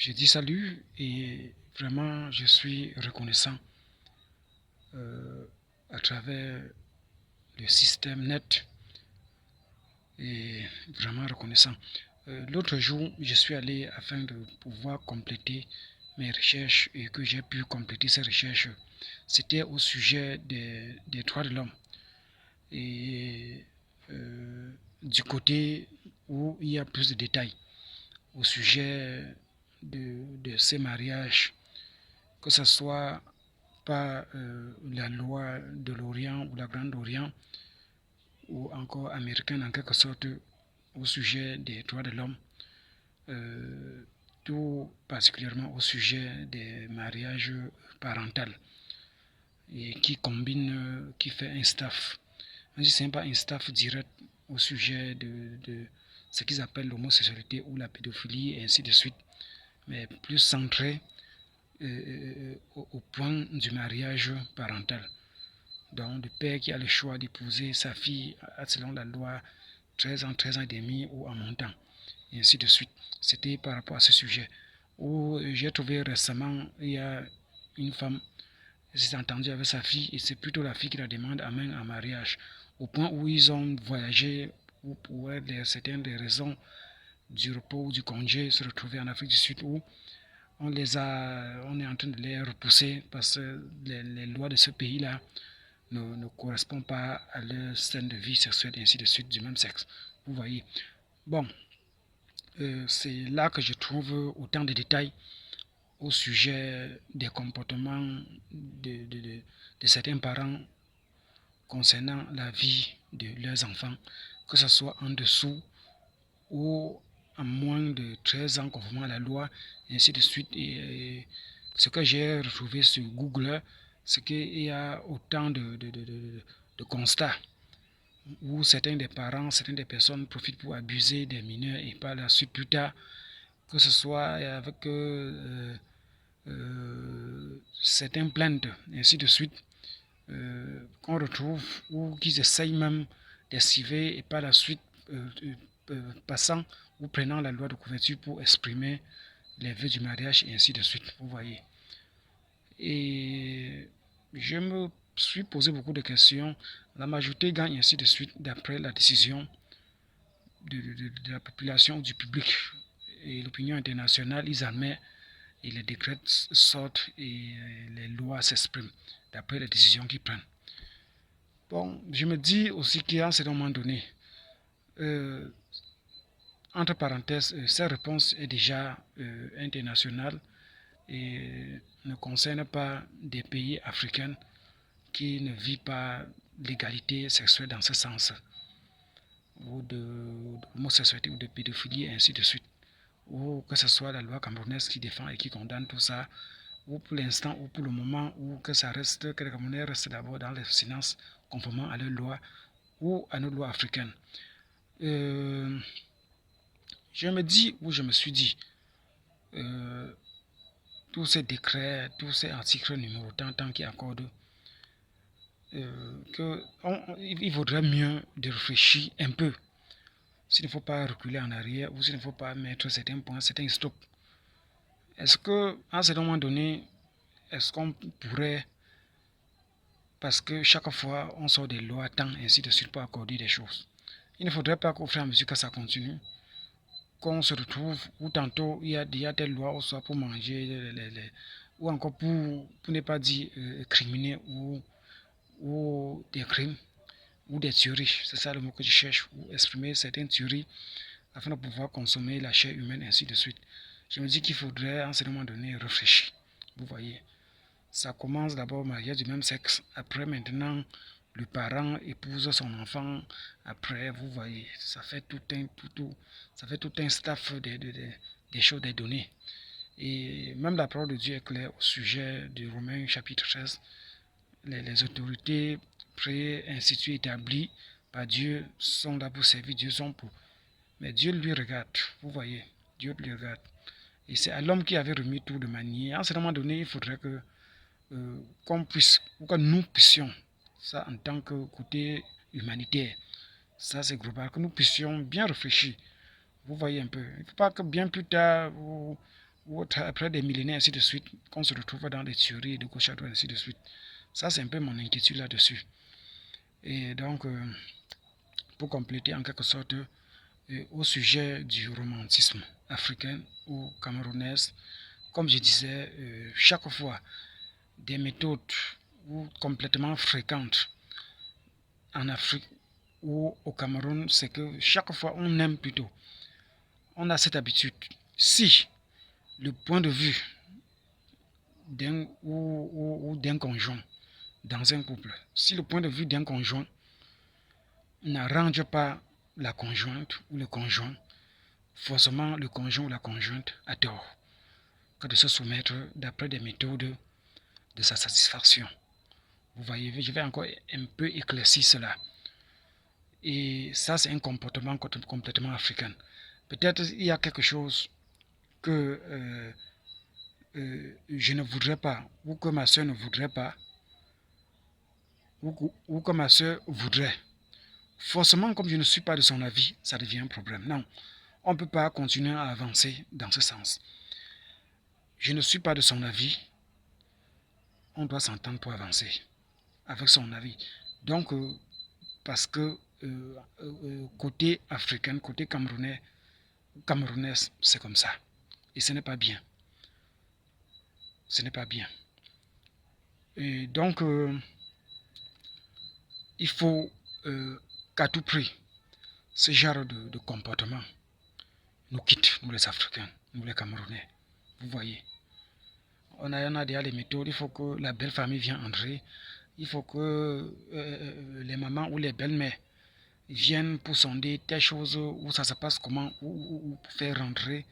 Je dis salut et vraiment je suis reconnaissant à travers le système net et vraiment reconnaissant. L'autre jour, je suis allé afin de pouvoir compléter mes recherches et que j'ai pu compléter ces recherches. C'était au sujet des droits de l'homme et du côté où il y a plus de détails au sujet de ces mariages, que ce soit par la loi de l'Orient ou la Grande Orient ou encore américaine en quelque sorte au sujet des droits de l'homme, tout particulièrement au sujet des mariages parentaux et qui combine, qui fait un staff. Même si ce n'est pas un staff direct au sujet de ce qu'ils appellent l'homosexualité ou la pédophilie et ainsi de suite, mais plus centré au point du mariage parental. Donc, le père qui a le choix d'épouser sa fille selon la loi 13 ans, 13 ans et demi ou en montant, et ainsi de suite. C'était par rapport à ce sujet. Où j'ai trouvé récemment, il y a une femme qui s'est entendue avec sa fille et c'est plutôt la fille qui la demande à main en mariage. Au point où ils ont voyagé ou pour certaines des raisons du repos ou du congé se retrouver en Afrique du Sud où on est en train de les repousser parce que les lois de ce pays-là ne correspondent pas à leur scène de vie sexuelle et ainsi de suite du même sexe. Vous voyez. Bon, c'est là que je trouve autant de détails au sujet des comportements de certains parents concernant la vie de leurs enfants, que ce soit en dessous ou à moins de 13 ans conformément à la loi, et ainsi de suite. Et ce que j'ai retrouvé sur Google, c'est qu'il y a autant de constats où certains des parents, certaines des personnes profitent pour abuser des mineurs et par la suite plus tard, que ce soit avec certaines plaintes, et ainsi de suite, qu'on retrouve ou qu'ils essayent même d'esquiver et par la suite passant ou prenant la loi de couverture pour exprimer les vœux du mariage et ainsi de suite, vous voyez. Et je me suis posé beaucoup de questions. La majorité gagne ainsi de suite d'après la décision de la population, du public et l'opinion internationale. Ils admettent et les décrets sortent et les lois s'expriment d'après les décisions qu'ils prennent. Bon, je me dis aussi qu'à un certain moment donné, entre parenthèses, cette réponse est déjà internationale et ne concerne pas des pays africains qui ne vivent pas l'égalité sexuelle dans ce sens, ou de homosexualité ou de pédophilie et ainsi de suite, ou que ce soit la loi camerounaise qui défend et qui condamne tout ça, ou pour l'instant ou pour le moment, ou que ça reste, que les Camerounais restent d'abord dans les finances conformément à leurs lois ou à nos lois africaines. Je me dis, ou je me suis dit, tous ces décrets, tous ces articles numérotants tant qui accordent il vaudrait mieux de réfléchir un peu. S'il ne faut pas reculer en arrière ou s'il ne faut pas mettre certains points, certains stops. Est-ce qu'à un certain moment donné, est-ce qu'on pourrait, parce que chaque fois on sort des lois tant ainsi de suite pour accorder des choses, il ne faudrait pas qu'au fur et à mesure que ça continue, qu'on se retrouve où tantôt il y a telle loi, soit pour manger, ou encore pour ne pas dire criminer ou des crimes ou des tueries, c'est ça le mot que je cherche, ou exprimer certaines tueries afin de pouvoir consommer la chair humaine, ainsi de suite. Je me dis qu'il faudrait à un certain moment donné réfléchir. Vous voyez, ça commence d'abord au mariage du même sexe, après maintenant le parent épouse son enfant, après vous voyez, ça fait ça fait tout un staff des choses, des données. Et même la parole de Dieu est claire au sujet de Romains chapitre 13. Les autorités pré-instituées, établies par Dieu sont là pour servir, Dieu sont pour. Mais Dieu lui regarde, vous voyez, Dieu lui regarde. Et c'est à l'homme qui avait remis tout de manière. À un certain moment donné, il faudrait que qu'on puisse, ou que nous puissions, ça en tant que côté humanitaire, ça c'est global, que nous puissions bien réfléchir. Vous voyez un peu. Il ne faut pas que bien plus tard, ou après des millénaires, ainsi de suite, qu'on se retrouve dans des tueries de gauche à droite, ainsi de suite. Ça, c'est un peu mon inquiétude là-dessus. Et donc, pour compléter en quelque sorte, au sujet du romantisme africain ou camerounais, comme je disais, chaque fois, des méthodes ou complètement fréquentes en Afrique ou au Cameroun, c'est que chaque fois, on aime plutôt. On a cette habitude. Si le point de vue d'un ou d'un conjoint dans un couple, si le point de vue d'un conjoint n'arrange pas la conjointe ou le conjoint, forcément le conjoint ou la conjointe a tort que de se soumettre d'après des méthodes de sa satisfaction. Vous voyez, je vais encore un peu éclaircir cela. Et ça, c'est un comportement complètement africain. Peut-être il y a quelque chose que je ne voudrais pas, ou que ma soeur ne voudrait pas, ou que ma soeur voudrait. Forcément, comme je ne suis pas de son avis, ça devient un problème. Non, on ne peut pas continuer à avancer dans ce sens. Je ne suis pas de son avis, on doit s'entendre pour avancer avec son avis. Donc, parce que côté africain, côté camerounaise, c'est comme ça. Et ce n'est pas bien. Ce n'est pas bien. Et donc, il faut qu'à tout prix, ce genre de comportement nous quitte, nous les Africains, nous les Camerounais. Vous voyez, on a déjà les méthodes, il faut que la belle famille vienne entrer, il faut que les mamans ou les belles-mères viennent pour sonder telle chose où ça se passe comment, ou pour faire rentrer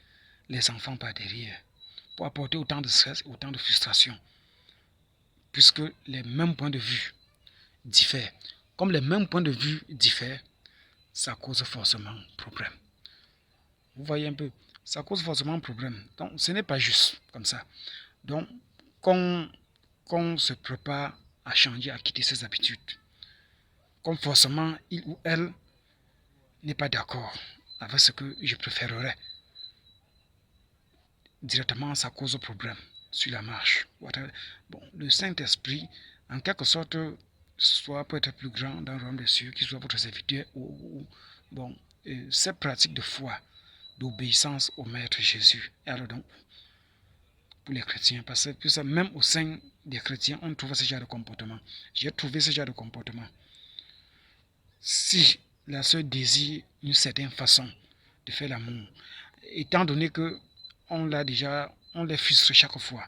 les enfants par derrière, pour apporter autant de stress, autant de frustration, puisque les mêmes points de vue diffèrent. Comme les mêmes points de vue diffèrent, ça cause forcément problème. Vous voyez un peu, ça cause forcément problème. Donc, ce n'est pas juste comme ça. Donc, qu'on se prépare à changer, à quitter ses habitudes. Comme forcément, il ou elle n'est pas d'accord avec ce que je préférerais. Directement, ça cause problème sur la marche. Bon, le Saint-Esprit, en quelque sorte, soit peut être plus grand dans le royaume des cieux, qu'il soit votre serviteur, bon, cette pratique de foi, d'obéissance au Maître Jésus. Et alors donc, pour les chrétiens, parce que même au sein des chrétiens, on trouve ce genre de comportement. J'ai trouvé ce genre de comportement. Si la sœur désire une certaine façon de faire l'amour, étant donné que on les frustre chaque fois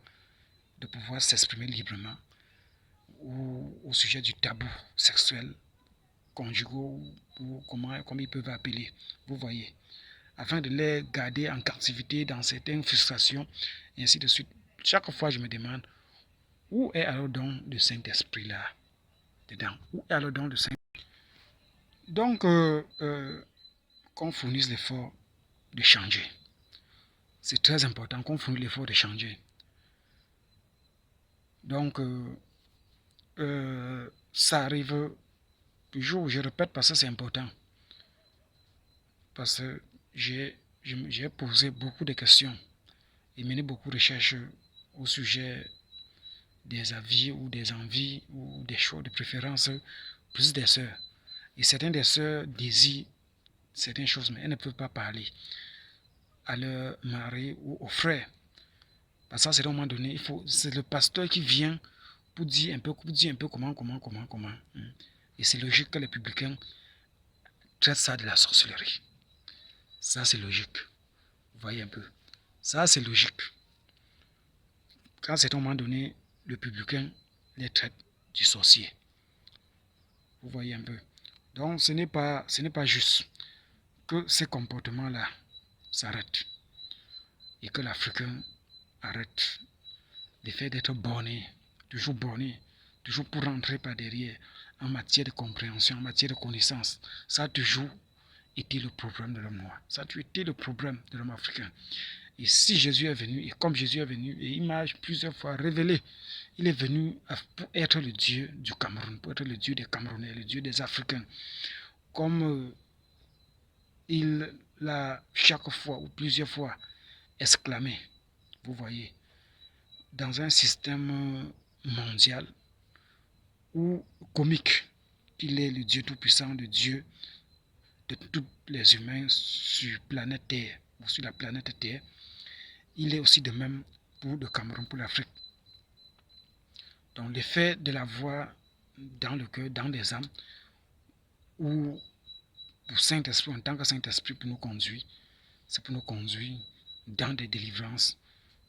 de pouvoir s'exprimer librement ou au sujet du tabou sexuel, conjugaux ou comme ils peuvent appeler, vous voyez, afin de les garder en captivité dans certaines frustrations et ainsi de suite. Chaque fois, je me demande où est alors donc le Saint-Esprit là dedans? Où est alors donc le Saint-Esprit? Donc, qu'on fournisse l'effort de changer. C'est très important qu'on fournisse l'effort de changer. Donc, ça arrive toujours, je répète parce que c'est important. Parce que j'ai posé beaucoup de questions et mené beaucoup de recherches au sujet des avis ou des envies ou des choix de préférence plus des sœurs. Et certaines des sœurs désirent certaines choses, mais elles ne peuvent pas parler à leur mari ou aux frères. Parce qu'à un moment donné, c'est le pasteur qui vient pour dire un peu comment. Et c'est logique que les publicains traitent ça de la sorcellerie. Ça, c'est logique. Vous voyez un peu. Ça, c'est logique. Quand c'est à un moment donné, le publicain les traite du sorcier. Vous voyez un peu. Donc, ce n'est pas juste que ces comportements-là s'arrêtent et que l'Africain arrête le fait d'être borné, toujours pour rentrer par derrière en matière de compréhension, en matière de connaissance. Ça a toujours été le problème de l'homme noir. Ça a toujours été le problème de l'homme africain. Et si Jésus est venu, et comme Jésus est venu, et il m'a plusieurs fois révélé, il est venu pour être le Dieu du Cameroun, pour être le Dieu des Camerounais, le Dieu des Africains. Comme il l'a chaque fois ou plusieurs fois exclamé Vous voyez, dans un système mondial où comique, il est le Dieu tout-puissant, le Dieu de tous les humains sur planète Terre ou sur la planète Terre, il est aussi de même pour le Cameroun, pour l'Afrique. Donc l'effet de la voix dans le cœur, dans les âmes, ou pour Saint-Esprit, en tant que Saint-Esprit pour nous conduire, c'est pour nous conduire dans des délivrances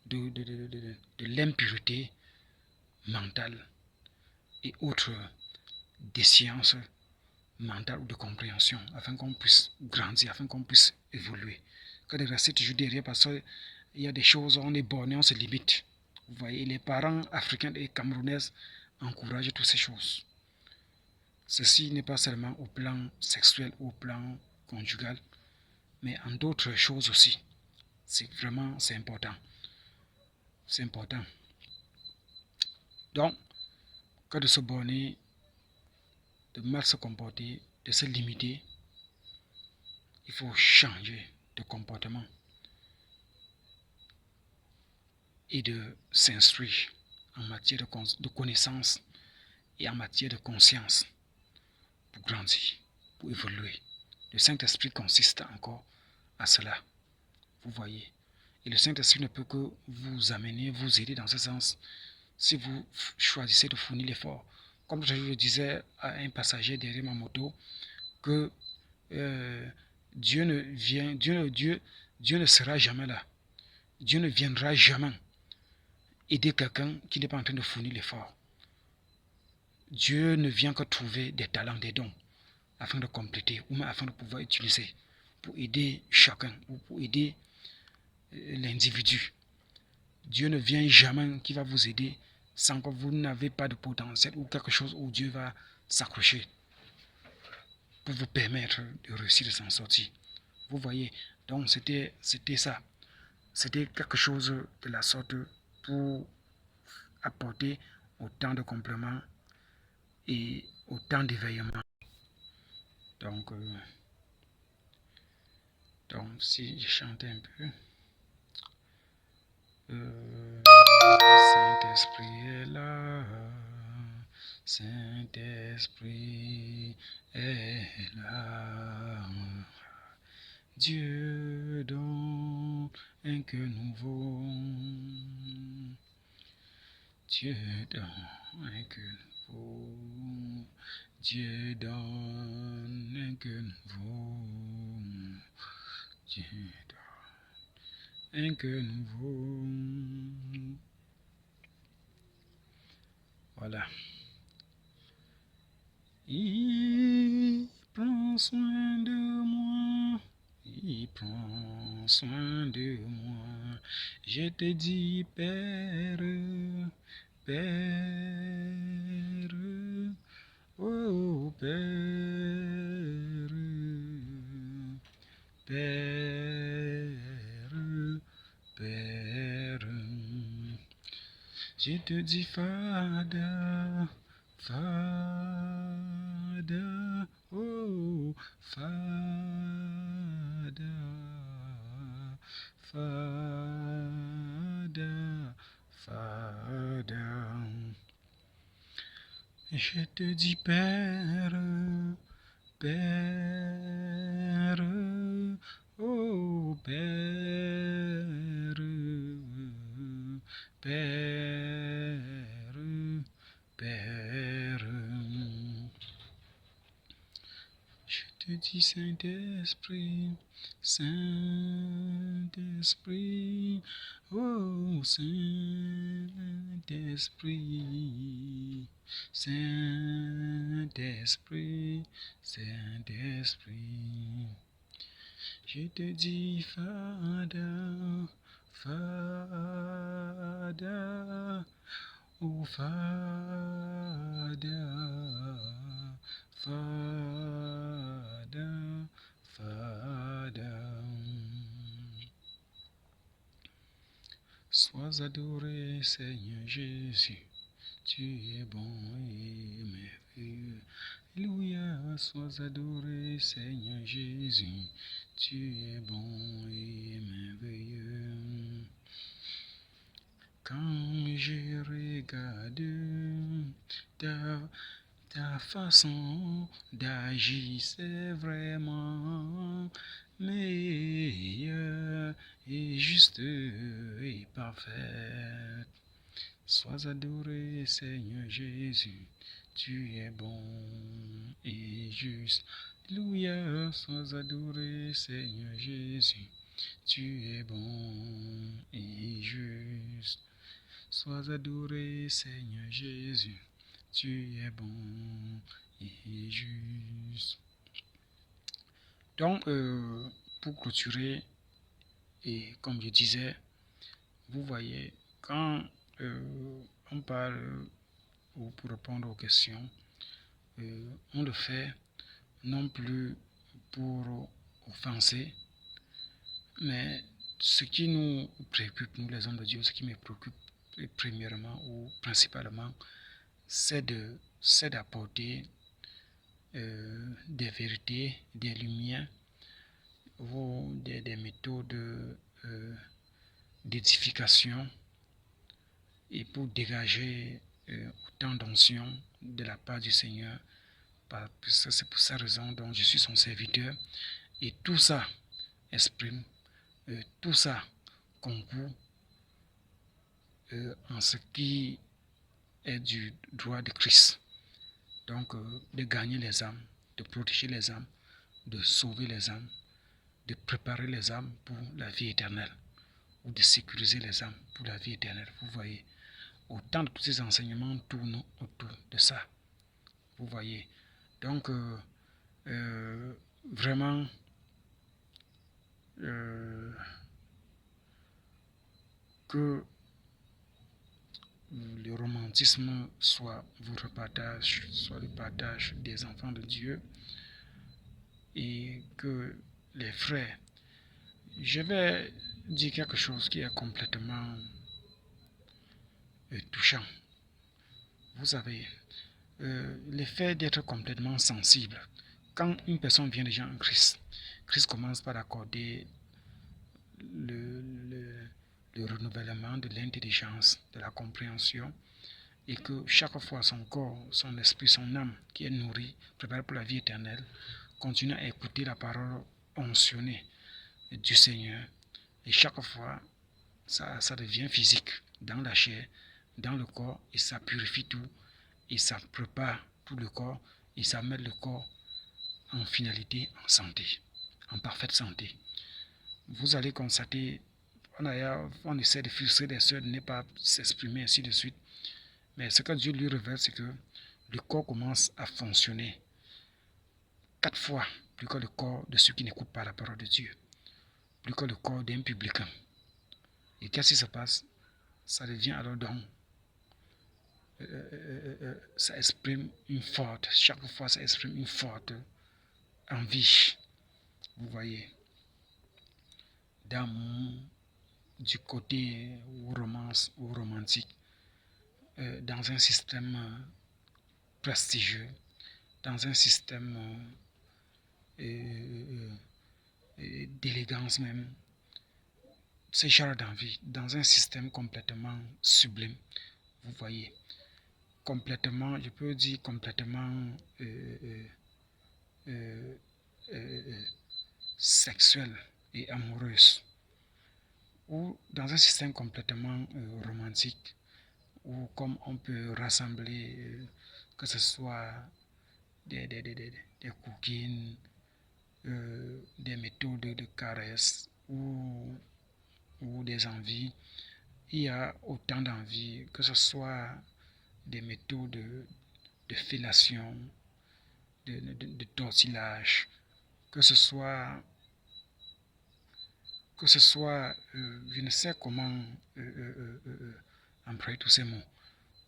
de l'impureté mentale et autres déficiences mentales ou de compréhension, afin qu'on puisse grandir, afin qu'on puisse évoluer. Que de rester toujours derrière parce qu'il y a des choses, on est borné, on se limite. Vous voyez, les parents africains et camerounais encouragent toutes ces choses. Ceci n'est pas seulement au plan sexuel ou au plan conjugal, mais en d'autres choses aussi. C'est vraiment, c'est important. C'est important. Donc, que de se borner, de mal se comporter, de se limiter, il faut changer de comportement et de s'instruire en matière de connaissance et en matière de conscience pour grandir, pour évoluer. Le Saint-Esprit consiste encore à cela. Vous voyez. Et le Saint-Esprit ne peut que vous amener, vous aider dans ce sens si vous choisissez de fournir l'effort. Comme je le disais à un passager derrière ma moto, que Dieu ne sera jamais là. Dieu ne viendra jamais aider quelqu'un qui n'est pas en train de fournir l'effort. Dieu ne vient que trouver des talents, des dons, afin de compléter, ou même afin de pouvoir utiliser, pour aider chacun, ou pour aider l'individu. Dieu ne vient jamais qui va vous aider sans que vous n'avez pas de potentiel ou quelque chose où Dieu va s'accrocher pour vous permettre de réussir, de s'en sortir. Vous voyez, donc c'était ça. C'était quelque chose de la sorte pour apporter autant de compléments et autant d'éveillement. Donc si je chantais un peu. Saint-Esprit est là, Saint-Esprit est là. Dieu donne un cœur nouveau. Dieu donne un cœur nouveau. Dieu donne un cœur nouveau. Dieu donne un cœur nouveau. Voilà. Il prend soin de moi. Il prend soin de moi. Je te dis, Père, Père, oh Père, Père, Père. Je te dis, Fada, Fada, oh Fada, Fada, Fada. Je te dis, Père, Père, oh Père, Père, Père. Je te dis, Saint-Esprit, Saint-Esprit, oh Saint-Esprit, Saint-Esprit, Saint-Esprit. Je te dis, Fada, Fada, oh Fada, Fada, Fada. Sois adoré, Seigneur Jésus, tu es bon et merveilleux. Alléluia, sois adoré, Seigneur Jésus, tu es bon et merveilleux. délicate. Ta façon d'agir, c'est vraiment meilleure et juste et parfaite. Sois adoré, Seigneur Jésus, tu es bon et juste. Alléluia, sois adoré, Seigneur Jésus, tu es bon et juste. Sois adoré, Seigneur Jésus, tu es bon et juste. Donc, pour clôturer, et comme je disais, vous voyez, quand on parle ou pour répondre aux questions, on le fait non plus pour offenser, mais ce qui nous préoccupe, nous les hommes de Dieu, ce qui me préoccupe premièrement ou principalement, c'est d'apporter des vérités, des lumières, ou des méthodes d'édification et pour dégager autant d'onction de la part du Seigneur. C'est pour sa raison dont je suis son serviteur. Et tout ça exprime, tout ça concourt en ce qui est du droit de Christ. Donc, de gagner les âmes, de protéger les âmes, de sauver les âmes, de préparer les âmes pour la vie éternelle, ou de sécuriser les âmes pour la vie éternelle. Vous voyez, autant de tous ces enseignements tournent autour de ça. Vous voyez. Donc, vraiment, que le romantisme soit votre partage, soit le partage des enfants de Dieu, et que les frères, je vais dire quelque chose qui est complètement touchant. Vous savez, le fait d'être complètement sensible, quand une personne vient déjà en Christ, Christ commence par accorder le renouvellement de l'intelligence, de la compréhension, et que chaque fois son corps, son esprit, son âme qui est nourri, préparé pour la vie éternelle, continue à écouter la parole onctionnée du Seigneur. Et chaque fois, ça devient physique, dans la chair, dans le corps, et ça purifie tout, et ça prépare tout le corps, et ça met le corps en finalité, en santé, en parfaite santé. Vous allez constater, on essaie de frustrer les sœurs, de ne pas s'exprimer, ainsi de suite. Mais ce que Dieu lui révèle, c'est que le corps commence à fonctionner 4 fois plus que le corps de ceux qui n'écoutent pas la parole de Dieu, plus que le corps d'un publicain. Et qu'est-ce qui se passe? Ça devient alors donc, ça exprime une forte, chaque fois ça exprime une forte envie, vous voyez, d'amour, du côté romance ou romantique, dans un système prestigieux, dans un système d'élégance même, ce genre d'envie, dans un système complètement sublime, vous voyez, complètement, je peux dire complètement sexuelle et amoureuse, ou dans un système complètement romantique, ou comme on peut rassembler, que ce soit des coquines, des méthodes de caresse, ou des envies. Il y a autant d'envies, que ce soit des méthodes de fellation, de tortillage, que ce soit je ne sais comment employer tous ces mots.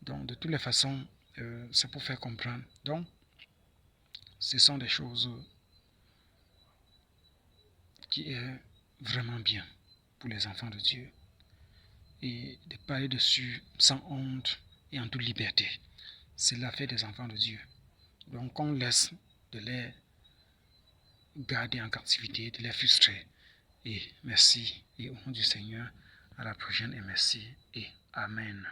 Donc, de toutes les façons, c'est pour faire comprendre. Donc, ce sont des choses qui est vraiment bien pour les enfants de Dieu. Et de parler dessus sans honte et en toute liberté. C'est l'affaire des enfants de Dieu. Donc, on laisse de les garder en captivité, de les frustrer. Et merci. Et au nom du Seigneur, à la prochaine et merci et Amen.